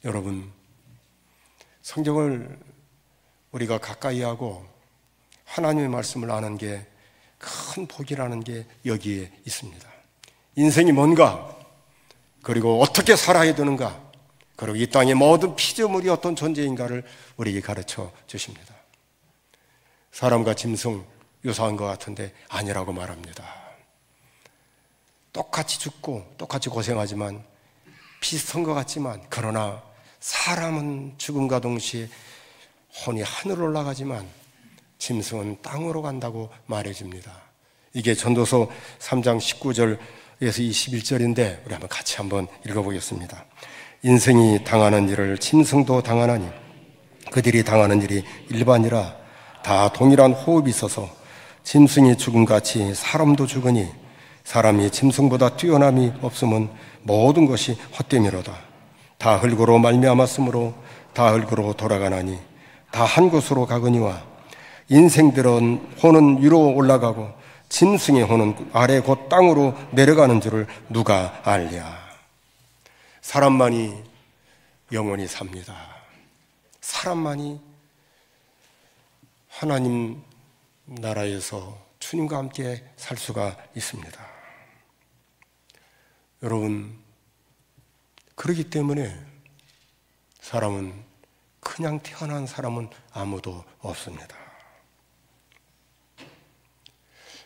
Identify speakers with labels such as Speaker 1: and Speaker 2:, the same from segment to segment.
Speaker 1: 여러분, 성경을 우리가 가까이 하고 하나님의 말씀을 아는 게 큰 복이라는 게 여기에 있습니다. 인생이 뭔가, 그리고 어떻게 살아야 되는가, 그리고 이 땅의 모든 피조물이 어떤 존재인가를 우리에게 가르쳐 주십니다. 사람과 짐승 유사한 것 같은데 아니라고 말합니다. 똑같이 죽고 똑같이 고생하지만, 비슷한 것 같지만, 그러나 사람은 죽음과 동시에 혼이 하늘로 올라가지만 짐승은 땅으로 간다고 말해줍니다. 이게 전도서 3장 19절에서 21절인데 우리 한번 읽어보겠습니다. 인생이 당하는 일을 짐승도 당하나니 그들이 당하는 일이 일반이라 다 동일한 호흡이 있어서 짐승이 죽음같이 사람도 죽으니 사람이 짐승보다 뛰어남이 없음은 모든 것이 헛됨이로다. 다 흙으로 말미암았으므로 다 흙으로 돌아가나니 다 한 곳으로 가거니와 인생들은 혼은 위로 올라가고 짐승의 혼은 아래 곧 땅으로 내려가는 줄을 누가 알랴. 사람만이 영원히 삽니다. 사람만이 하나님 나라에서 주님과 함께 살 수가 있습니다. 여러분, 그렇기 때문에 사람은, 그냥 태어난 사람은 아무도 없습니다.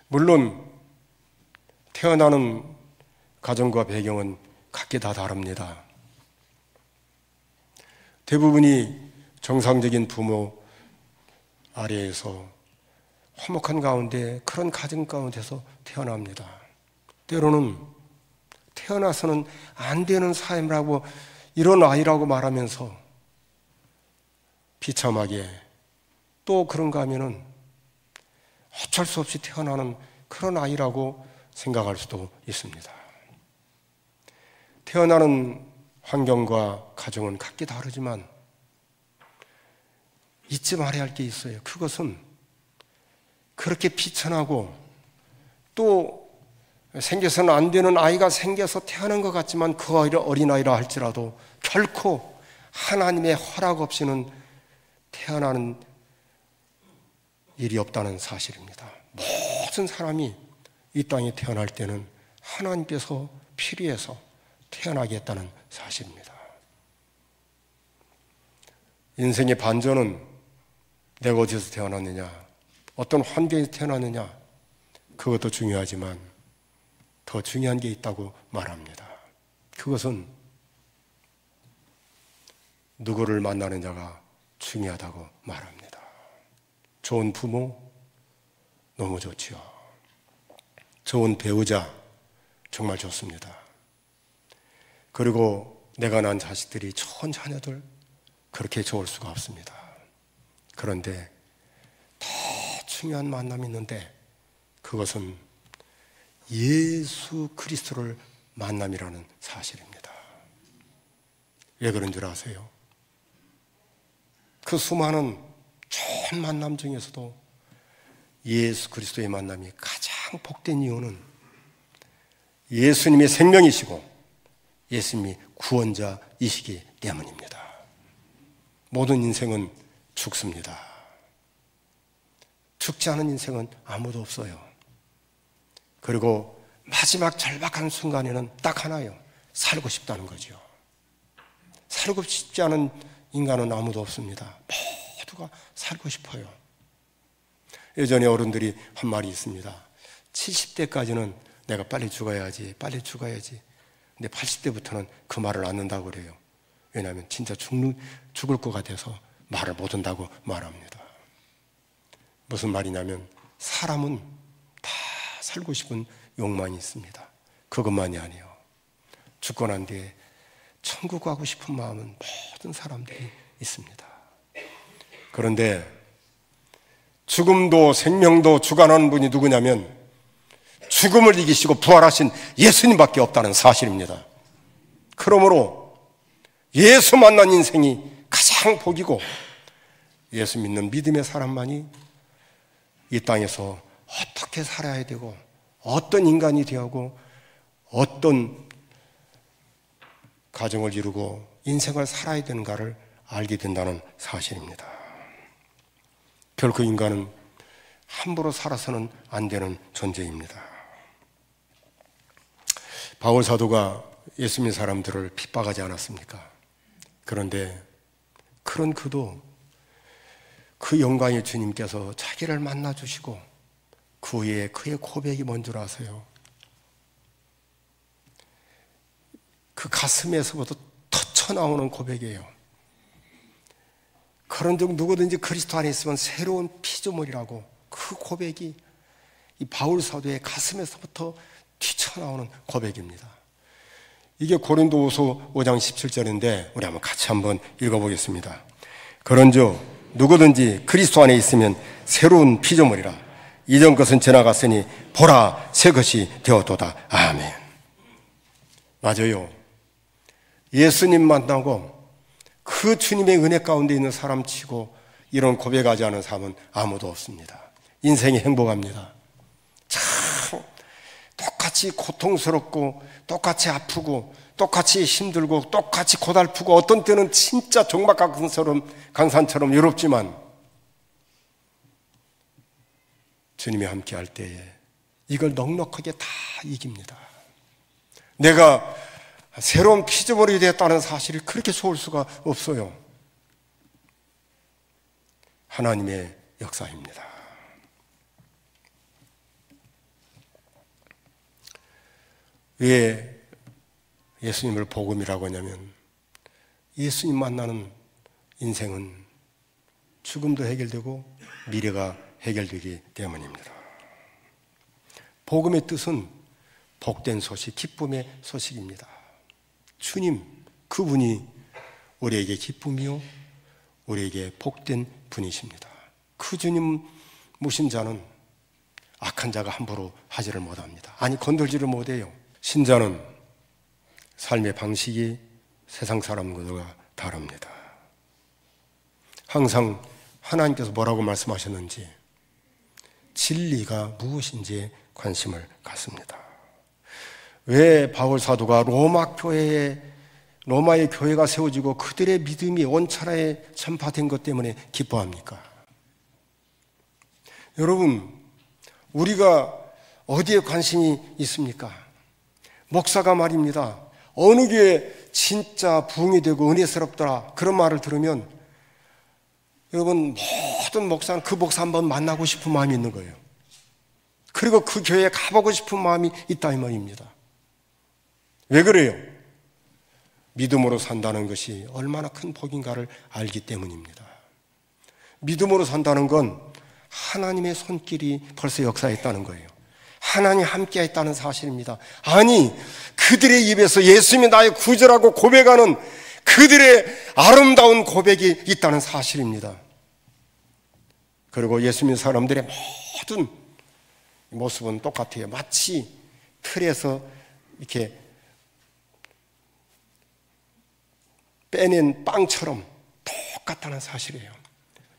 Speaker 1: 물론 태어나는 가정과 배경은 각기 다 다릅니다. 대부분이 정상적인 부모 아래에서 화목한 가운데, 그런 가정 가운데서 태어납니다. 때로는 태어나서는 안 되는 삶이라고, 이런 아이라고 말하면서 비참하게, 또 그런가 하면은 어쩔 수 없이 태어나는 그런 아이라고 생각할 수도 있습니다. 태어나는 환경과 가정은 각기 다르지만 잊지 말아야 할 게 있어요. 그것은 그렇게 비천하고 또 생겨서는 안 되는 아이가 생겨서 태어난 것 같지만, 그 아이를 어린아이라 할지라도 결코 하나님의 허락 없이는 태어나는 일이 없다는 사실입니다. 모든 사람이 이 땅에 태어날 때는 하나님께서 필요해서 태어나게 했다는 사실입니다. 인생의 반전은 내가 어디서 태어났느냐, 어떤 환경에서 태어났느냐, 그것도 중요하지만 더 중요한 게 있다고 말합니다. 그것은 누구를 만나느냐가 중요하다고 말합니다. 좋은 부모, 너무 좋지요. 좋은 배우자, 정말 좋습니다. 그리고 내가 낳은 자식들이 좋은 자녀들, 그렇게 좋을 수가 없습니다. 그런데 더 중요한 만남이 있는데, 그것은 예수 그리스도를 만남이라는 사실입니다. 왜 그런 줄 아세요? 그 수많은 좋은 만남 중에서도 예수 그리스도의 만남이 가장 복된 이유는 예수님의 생명이시고 예수님이 구원자이시기 때문입니다. 모든 인생은 죽습니다. 죽지 않은 인생은 아무도 없어요. 그리고 마지막 절박한 순간에는 딱 하나요. 살고 싶다는 거죠. 살고 싶지 않은 인간은 아무도 없습니다. 모두가 살고 싶어요. 예전에 어른들이 한 말이 있습니다. 70대까지는 내가 빨리 죽어야지, 빨리 죽어야지. 근데 80대부터는 그 말을 안 한다고 그래요. 왜냐하면 진짜 죽을 것 같아서 말을 못 한다고 말합니다. 무슨 말이냐면, 사람은 다 살고 싶은 욕망이 있습니다. 그것만이 아니에요. 죽고 난 뒤에 천국 가고 싶은 마음은 모든 사람들이 있습니다. 그런데 죽음도 생명도 주관하는 분이 누구냐면 죽음을 이기시고 부활하신 예수님밖에 없다는 사실입니다. 그러므로 예수 만난 인생이 가장 복이고, 예수 믿는 믿음의 사람만이 이 땅에서 어떻게 살아야 되고 어떤 인간이 되고 어떤 가정을 이루고 인생을 살아야 되는가를 알게 된다는 사실입니다. 결코 인간은 함부로 살아서는 안 되는 존재입니다. 바울 사도가 예수 믿는 사람들을 핍박하지 않았습니까? 그런데 그런 그도 그 영광의 주님께서 자기를 만나주시고 그 후에 그의 고백이 뭔 줄 아세요? 그 가슴에서부터 터쳐나오는 고백이에요. 그런즉 누구든지 그리스도 안에 있으면 새로운 피조물이라고, 그 고백이 이 바울 사도의 가슴에서부터 튀쳐나오는 고백입니다. 이게 고린도후서 5장 17절인데 우리 한번 읽어보겠습니다. 그런즉 누구든지 그리스도 안에 있으면 새로운 피조물이라, 이전 것은 지나갔으니 보라 새 것이 되었도다. 아멘. 맞아요. 예수님 만나고 그 주님의 은혜 가운데 있는 사람 치고 이런 고백하지 않은 사람은 아무도 없습니다. 인생이 행복합니다. 참 똑같이 고통스럽고 똑같이 아프고 똑같이 힘들고 똑같이 고달프고 어떤 때는 진짜 종막강산처럼 외롭지만 주님이 함께 할 때에 이걸 넉넉하게 다 이깁니다. 내가 새로운 피조물이 되었다는 사실이 그렇게 좋을 수가 없어요. 하나님의 역사입니다. 왜 예수님을 복음이라고 하냐면 예수님 만나는 인생은 죽음도 해결되고 미래가 해결되기 때문입니다. 복음의 뜻은 복된 소식, 기쁨의 소식입니다. 주님, 그분이 우리에게 기쁨이요 우리에게 복된 분이십니다. 그 주님 모신 자는 악한 자가 함부로 하지를 못합니다. 아니, 건들지를 못해요. 신자는 삶의 방식이 세상 사람들과 다릅니다. 항상 하나님께서 뭐라고 말씀하셨는지, 진리가 무엇인지에 관심을 갖습니다. 왜 바울 사도가 로마의 교회가 세워지고 그들의 믿음이 온 나라에 전파된 것 때문에 기뻐합니까? 여러분, 우리가 어디에 관심이 있습니까? 목사가 말입니다. 어느 교회 진짜 부흥이 되고 은혜스럽더라, 그런 말을 들으면 여러분, 모든 목사는 그 목사 한번 만나고 싶은 마음이 있는 거예요. 그리고 그 교회에 가보고 싶은 마음이 있다 이 말입니다. 왜 그래요? 믿음으로 산다는 것이 얼마나 큰 복인가를 알기 때문입니다. 믿음으로 산다는 건 하나님의 손길이 벌써 역사했다는 거예요. 하나님 함께 했다는 사실입니다. 아니, 그들의 입에서 예수님이 나의 구주라고 고백하는 그들의 아름다운 고백이 있다는 사실입니다. 그리고 예수 믿는 사람들의 모든 모습은 똑같아요. 마치 틀에서 이렇게 빼낸 빵처럼 똑같다는 사실이에요.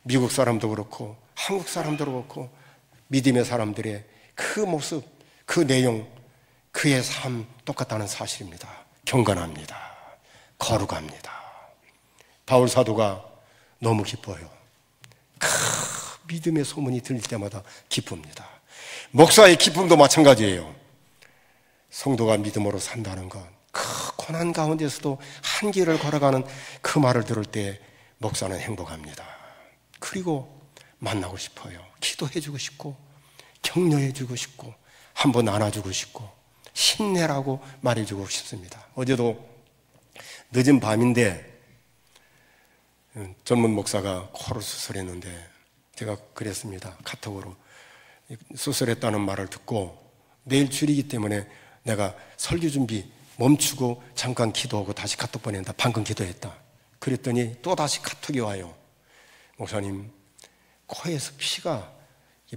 Speaker 1: 미국 사람도 그렇고 한국 사람도 그렇고 믿음의 사람들의 그 모습, 그 내용, 그의 삶 똑같다는 사실입니다. 경건합니다. 거룩합니다. 바울 사도가 너무 기뻐요. 믿음의 소문이 들릴 때마다 기쁩니다. 목사의 기쁨도 마찬가지예요. 성도가 믿음으로 산다는 것, 그 고난 가운데서도 한 길을 걸어가는 그 말을 들을 때 목사는 행복합니다. 그리고 만나고 싶어요. 기도해주고 싶고 격려해주고 싶고 한번 안아주고 싶고 힘내라고 말해주고 싶습니다. 어제도 늦은 밤인데 전문 목사가 코를 수술했는데 제가 그랬습니다. 카톡으로 수술했다는 말을 듣고 내일 주일이기 때문에 내가 설교 준비 멈추고 잠깐 기도하고 다시 카톡 보낸다. 방금 기도했다. 그랬더니 또 다시 카톡이 와요. 목사님, 코에서 피가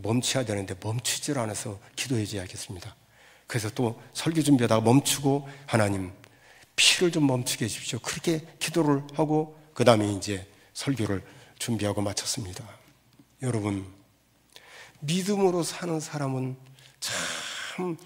Speaker 1: 멈춰야 되는데 멈추질 않아서 기도해 줘야겠습니다. 그래서 또 설교 준비하다가 멈추고 하나님, 피를 좀 멈추게 해주십시오. 그렇게 기도를 하고 그 다음에 이제 설교를 준비하고 마쳤습니다. 여러분, 믿음으로 사는 사람은 참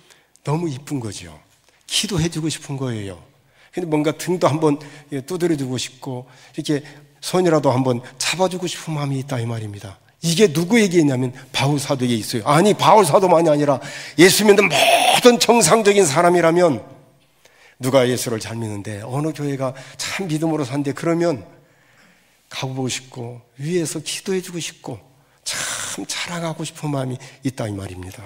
Speaker 1: 너무 이쁜 거죠. 기도해주고 싶은 거예요. 근데 뭔가 등도 한번 두드려주고 싶고 이렇게 손이라도 한번 잡아주고 싶은 마음이 있다 이 말입니다. 이게 누구에게 있냐면 바울 사도에게 있어요. 아니, 바울 사도만이 아니라 예수 믿는 모든 정상적인 사람이라면, 누가 예수를 잘 믿는데 어느 교회가 참 믿음으로 산대 그러면 가보고 싶고 위에서 기도해주고 싶고 참 자랑하고 싶은 마음이 있다 이 말입니다.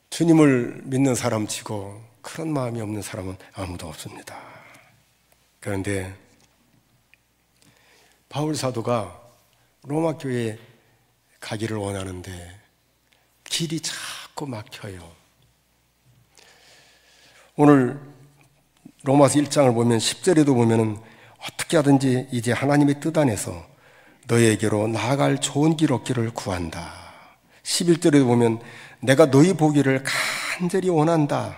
Speaker 1: 주님을 믿는 사람 치고 그런 마음이 없는 사람은 아무도 없습니다. 그런데 바울 사도가 로마 교회에 가기를 원하는데 길이 자꾸 막혀요. 오늘 로마서 1장을 보면 10절에도 보면은 어떻게 하든지 이제 하나님의 뜻 안에서 너희에게로 나아갈 좋은 길 얻기를 구한다. 11절에도 보면 내가 너희 보기를 간절히 원한다.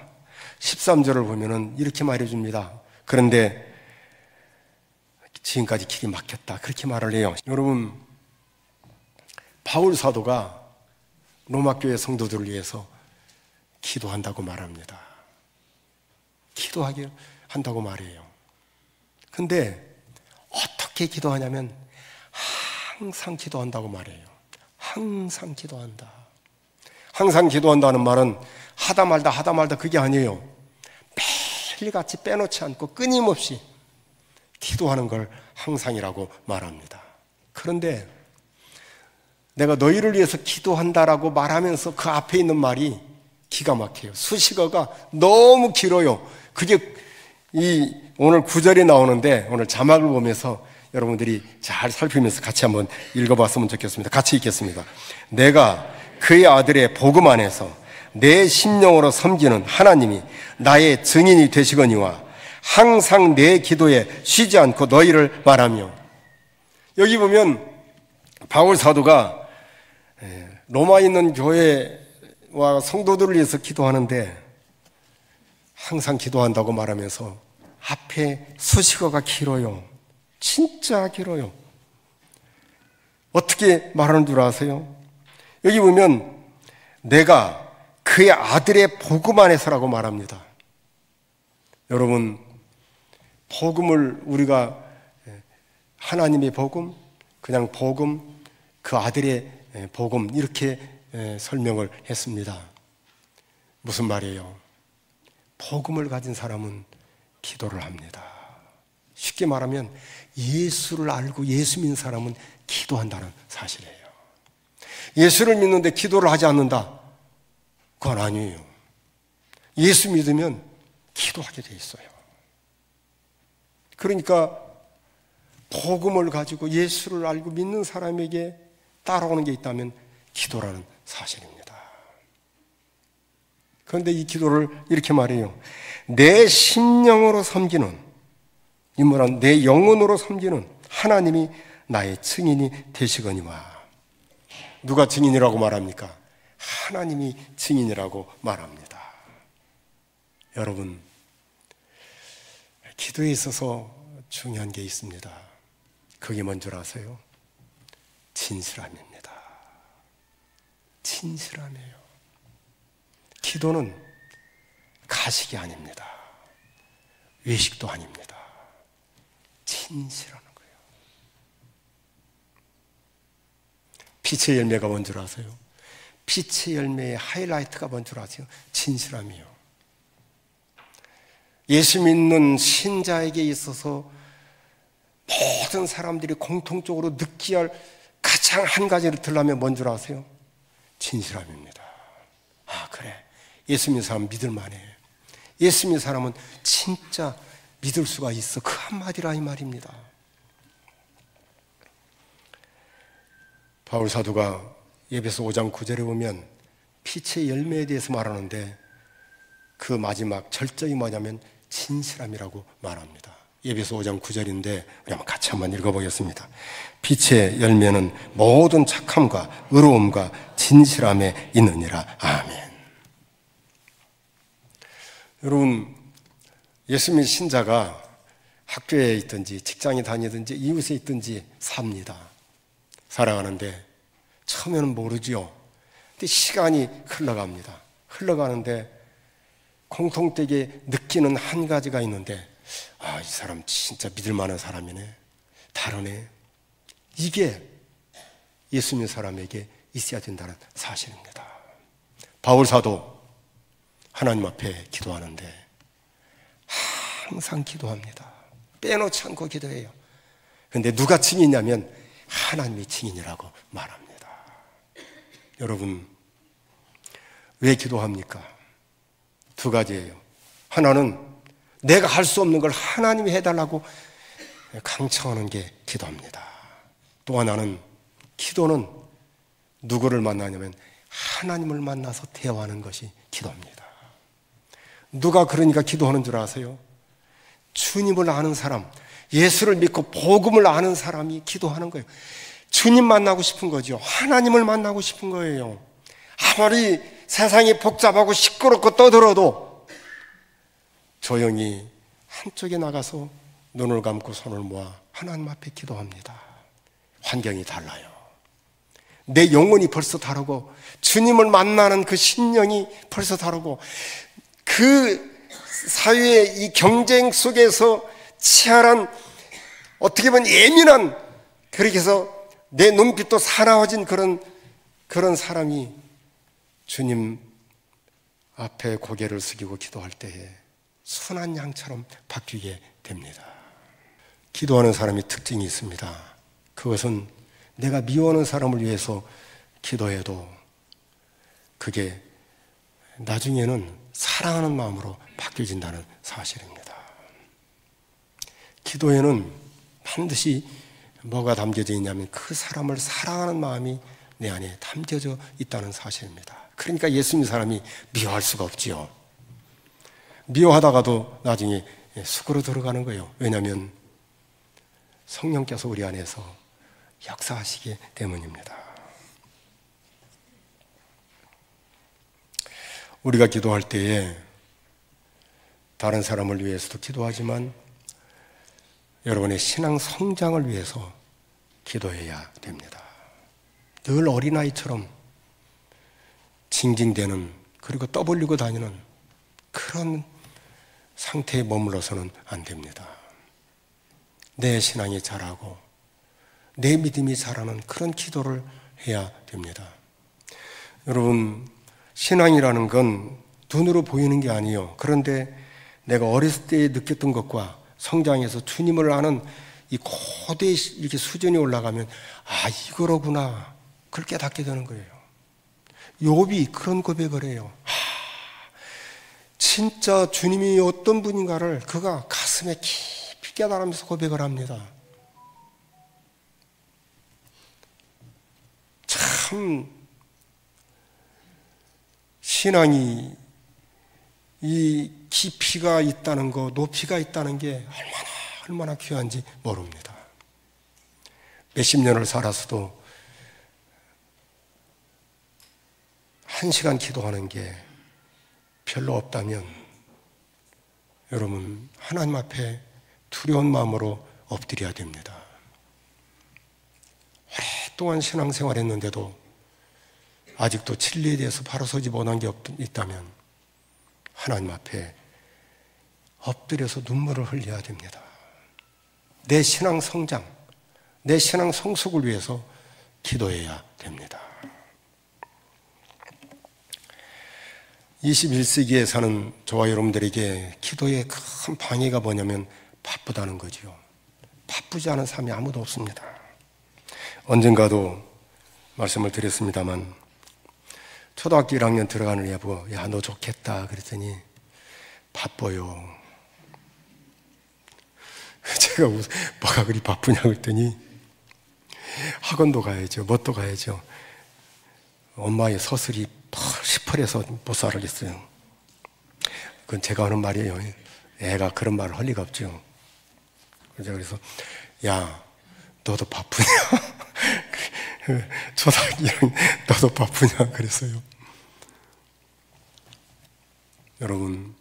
Speaker 1: 13절을 보면은 이렇게 말해줍니다. 그런데 지금까지 길이 막혔다. 그렇게 말을 해요. 여러분, 바울 사도가 로마 교회 성도들을 위해서 기도한다고 말합니다. 기도하게 한다고 말해요. 근데 어떻게 기도하냐면 항상 기도한다고 말해요. 항상 기도한다. 항상 기도한다는 말은 하다 말다 그게 아니에요. 매일같이 빼놓지 않고 끊임없이 기도하는 걸 항상이라고 말합니다. 그런데 내가 너희를 위해서 기도한다라고 말하면서 그 앞에 있는 말이 기가 막혀요. 수식어가 너무 길어요. 그게 오늘 9절에 나오는데 오늘 자막을 보면서 여러분들이 잘 살피면서 같이 한번 읽어봤으면 좋겠습니다. 같이 읽겠습니다. 내가 그의 아들의 복음 안에서 내 심령으로 섬기는 하나님이 나의 증인이 되시거니와 항상 내 기도에 쉬지 않고 너희를 말하며. 여기 보면 바울 사도가 로마에 있는 교회와 성도들을 위해서 기도하는데 항상 기도한다고 말하면서 앞에 수식어가 길어요. 진짜 길어요. 어떻게 말하는 줄 아세요? 여기 보면 내가 그의 아들의 복음 안에서라고 말합니다. 여러분, 복음을 우리가 하나님의 복음, 그냥 복음, 그 아들의 복음 이렇게 설명을 했습니다. 무슨 말이에요? 복음을 가진 사람은 기도를 합니다. 쉽게 말하면 예수를 알고 예수 믿는 사람은 기도한다는 사실이에요. 예수를 믿는데 기도를 하지 않는다? 그건 아니에요. 예수 믿으면 기도하게 돼 있어요. 그러니까 복음을 가지고 예수를 알고 믿는 사람에게 따라오는 게 있다면 기도라는 사실입니다. 그런데 이 기도를 이렇게 말해요. 내 심령으로 섬기는, 인물한 내 영혼으로 섬기는 하나님이 나의 증인이 되시거니와. 누가 증인이라고 말합니까? 하나님이 증인이라고 말합니다. 여러분, 기도에 있어서 중요한 게 있습니다. 그게 뭔 줄 아세요? 진실함입니다. 진실함이에요. 기도는 가식이 아닙니다. 외식도 아닙니다. 진실하는 거예요. 빛의 열매가 뭔 줄 아세요? 빛의 열매의 하이라이트가 뭔 줄 아세요? 진실함이에요. 예수 믿는 신자에게 있어서 모든 사람들이 공통적으로 느끼야 할 가장 한 가지를 들려면 뭔 줄 아세요? 진실함입니다. 아, 그래. 예수 믿는 사람 믿을만해. 예수 믿는 사람은 진짜 믿을 수가 있어. 그 한마디라 이 말입니다. 바울 사도가 에베소 5장 9절에 보면 빛의 열매에 대해서 말하는데 그 마지막 절정이 뭐냐면 진실함이라고 말합니다. 에베소 5장 9절인데 우리 한번 같이 한번 읽어보겠습니다. 빛의 열매는 모든 착함과 의로움과 진실함에 있느니라. 아멘. 여러분, 예수님 신자가 학교에 있든지 직장에 다니든지 이웃에 있든지 삽니다. 살아가는데 처음에는 모르지요. 근데 시간이 흘러갑니다. 흘러가는데 공통되게 느끼는 한 가지가 있는데, 아, 이 사람 진짜 믿을 만한 사람이네, 다르네. 이게 예수님 사람에게 있어야 된다는 사실입니다. 바울 사도 하나님 앞에 기도하는데 항상 기도합니다. 빼놓지 않고 기도해요. 그런데 누가 증인이냐면 하나님이 증인이라고 말합니다. 여러분, 왜 기도합니까? 두 가지예요. 하나는 내가 할 수 없는 걸 하나님이 해달라고 강청하는 게 기도합니다. 또 하나는, 기도는 누구를 만나냐면 하나님을 만나서 대화하는 것이 기도입니다. 누가 그러니까 기도하는 줄 아세요? 주님을 아는 사람, 예수를 믿고 복음을 아는 사람이 기도하는 거예요. 주님 만나고 싶은 거죠. 하나님을 만나고 싶은 거예요. 아무리 세상이 복잡하고 시끄럽고 떠들어도 조용히 한쪽에 나가서 눈을 감고 손을 모아 하나님 앞에 기도합니다. 환경이 달라요. 내 영혼이 벌써 다르고 주님을 만나는 그 심령이 벌써 다르고, 그 사회의 이 경쟁 속에서 치열한, 어떻게 보면 예민한, 그렇게 해서 내 눈빛도 사나워진 그런 사람이 주님 앞에 고개를 숙이고 기도할 때에 순한 양처럼 바뀌게 됩니다. 기도하는 사람이 특징이 있습니다. 그것은 내가 미워하는 사람을 위해서 기도해도 그게 나중에는 사랑하는 마음으로 바뀌어진다는 사실입니다. 기도에는 반드시 뭐가 담겨져 있냐면 그 사람을 사랑하는 마음이 내 안에 담겨져 있다는 사실입니다. 그러니까 예수님 사람이 미워할 수가 없지요. 미워하다가도 나중에 수고로 들어가는 거예요. 왜냐하면 성령께서 우리 안에서 역사하시기 때문입니다. 우리가 기도할 때에 다른 사람을 위해서도 기도하지만 여러분의 신앙 성장을 위해서 기도해야 됩니다. 늘 어린아이처럼 징징대는, 그리고 떠벌리고 다니는 그런 상태에 머물러서는 안 됩니다. 내 신앙이 자라고 내 믿음이 자라는 그런 기도를 해야 됩니다. 여러분, 신앙이라는 건 눈으로 보이는 게 아니에요. 그런데 내가 어렸을 때 느꼈던 것과 성장해서 주님을 아는 이 고대 이렇게 수준이 올라가면, 아, 이거로구나, 그걸 깨닫게 되는 거예요. 욥이 그런 고백을 해요. 진짜 주님이 어떤 분인가를 그가 가슴에 깊이 깨달으면서 고백을 합니다. 참 신앙이 이 깊이가 있다는 거, 높이가 있다는 게 얼마나 귀한지 모릅니다. 몇십 년을 살아서도 1시간 기도하는 게 별로 없다면 여러분, 하나님 앞에 두려운 마음으로 엎드려야 됩니다. 오랫동안 신앙생활 했는데도 아직도 진리에 대해서 바로 서지 못한 게 있다면 하나님 앞에 엎드려서 눈물을 흘려야 됩니다. 내 신앙 성장, 내 신앙 성숙을 위해서 기도해야 됩니다. 21세기에 사는 저와 여러분들에게 기도의 큰 방해가 뭐냐면 바쁘다는 거지요. 바쁘지 않은 삶이 아무도 없습니다. 언젠가도 말씀을 드렸습니다만 초등학교 1학년 들어가는 여보, 야, 너 좋겠다 그랬더니 바빠요. 제가 뭐가 그리 바쁘냐고 했더니 학원도 가야죠, 뭣도 가야죠. 엄마의 서슬이 시퍼래서 못 살겠어요. 그건 제가 하는 말이에요. 애가 그런 말을 할 리가 없죠. 그래서 야, 너도 바쁘냐? 초등학교 너도 바쁘냐? 그랬어요. 여러분,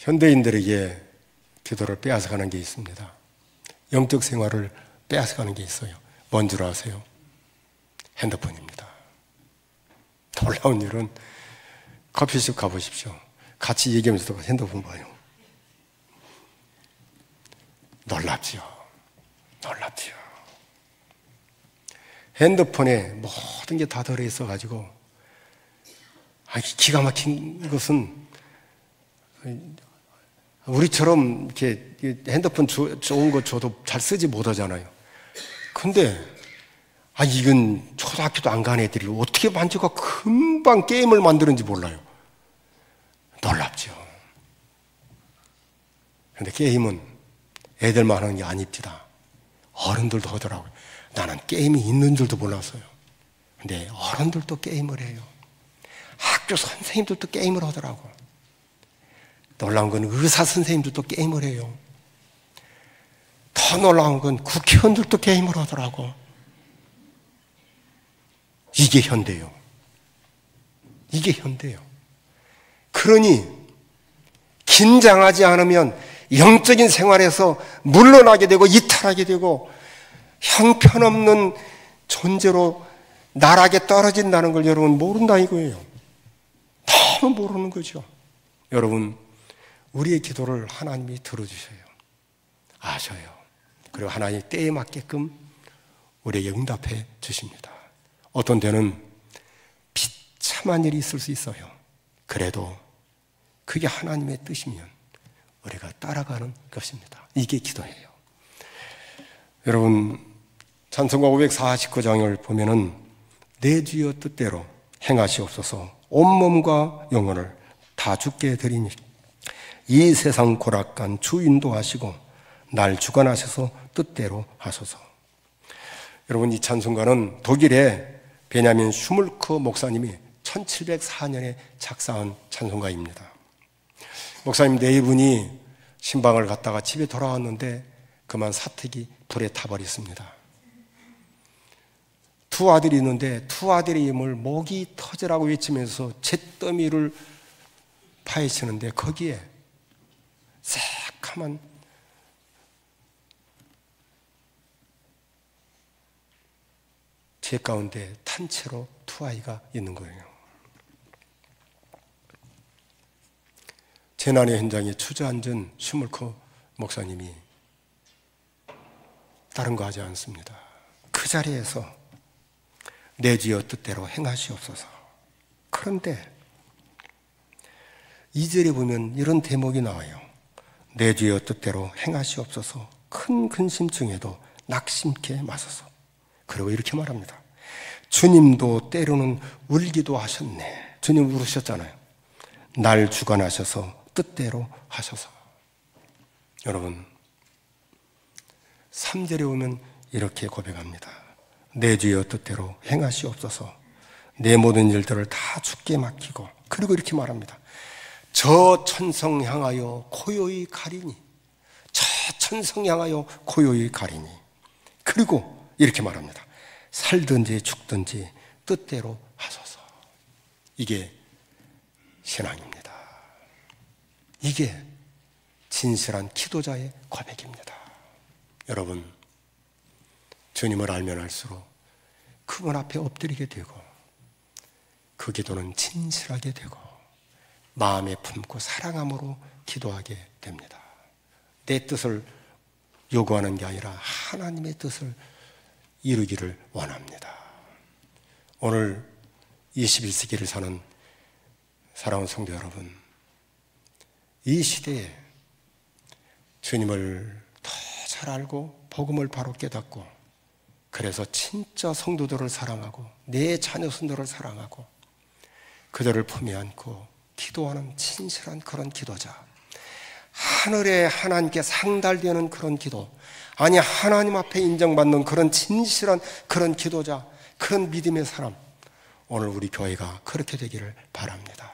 Speaker 1: 현대인들에게 기도를 빼앗아가는 게 있습니다. 영적 생활을 빼앗아가는 게 있어요. 뭔 줄 아세요? 핸드폰입니다. 놀라운 일은 커피숍 가보십시오. 같이 얘기하면서 핸드폰 봐요. 놀랍지요. 놀랍지요. 핸드폰에 모든 게 다 들어있어가지고, 기가 막힌 것은, 우리처럼 이렇게 핸드폰 좋은 거 줘도 잘 쓰지 못하잖아요. 근데, 이건 초등학교도 안 간 애들이 어떻게 만져가 금방 게임을 만드는지 몰라요. 놀랍죠. 근데 게임은 애들만 하는 게 아닙니다. 어른들도 하더라고요. 나는 게임이 있는 줄도 몰랐어요. 근데 어른들도 게임을 해요. 학교 선생님들도 게임을 하더라고. 놀라운 건 의사 선생님들도 게임을 해요. 더 놀라운 건 국회의원들도 게임을 하더라고. 이게 현대요. 이게 현대요. 그러니 긴장하지 않으면 영적인 생활에서 물러나게 되고 이탈하게 되고 형편없는 존재로 나락에 떨어진다는 걸 여러분 모른다 이거예요. 너무 모르는 거죠. 여러분, 우리의 기도를 하나님이 들어주셔요. 아셔요. 그리고 하나님이 때에 맞게끔 우리에게 응답해 주십니다. 어떤 때는 비참한 일이 있을 수 있어요. 그래도 그게 하나님의 뜻이면 우리가 따라가는 것입니다. 이게 기도예요. 여러분, 찬송가 549장을 보면은 내 주여 뜻대로 행하시옵소서 온몸과 영혼을 다 주께 드리니 이 세상 고락간 주 인도하시고 날 주관하셔서 뜻대로 하소서. 여러분, 이 찬송가는 독일의 베냐민 슈물크 목사님이 1704년에 작사한 찬송가입니다. 목사님 네 분이 신방을 갔다가 집에 돌아왔는데 그만 사택이 불에 타버렸습니다. 두 아들이 있는데 두 아들의 힘을 목이 터지라고 외치면서 잿더미를 파헤치는데 거기에 새카만 제 가운데 탄 채로 두 아이가 있는 거예요. 재난의 현장에 주저앉은 슈물크 목사님이 다른 거 하지 않습니다. 그 자리에서 내 주여 뜻대로 행하시옵소서. 그런데 2절에 보면 이런 대목이 나와요. 내 주여 뜻대로 행하시옵소서. 큰 근심 중에도 낙심케 마소서. 그리고 이렇게 말합니다. 주님도 때로는 울기도 하셨네. 주님 울으셨잖아요. 날 주관하셔서 뜻대로 하셔서. 여러분, 3절에 오면 이렇게 고백합니다. 내 주여 뜻대로 행하시옵소서. 내 모든 일들을 다 주께 맡기고. 그리고 이렇게 말합니다. 저 천성 향하여 고요히 가리니. 저 천성 향하여 고요히 가리니. 그리고 이렇게 말합니다. 살든지 죽든지 뜻대로 하소서. 이게 신앙입니다. 이게 진실한 기도자의 고백입니다. 여러분, 주님을 알면 알수록 그분 앞에 엎드리게 되고 그 기도는 진실하게 되고 마음에 품고 사랑함으로 기도하게 됩니다. 내 뜻을 요구하는 게 아니라 하나님의 뜻을 이루기를 원합니다. 오늘 21세기를 사는 사랑하는 성도 여러분, 이 시대에 주님을 더 잘 알고 복음을 바로 깨닫고 그래서 진짜 성도들을 사랑하고 내 자녀손들을 사랑하고 그들을 품에 안고 기도하는 진실한 그런 기도자, 하늘에 하나님께 상달되는 그런 기도, 아니 하나님 앞에 인정받는 그런 진실한 그런 기도자, 그런 믿음의 사람, 오늘 우리 교회가 그렇게 되기를 바랍니다.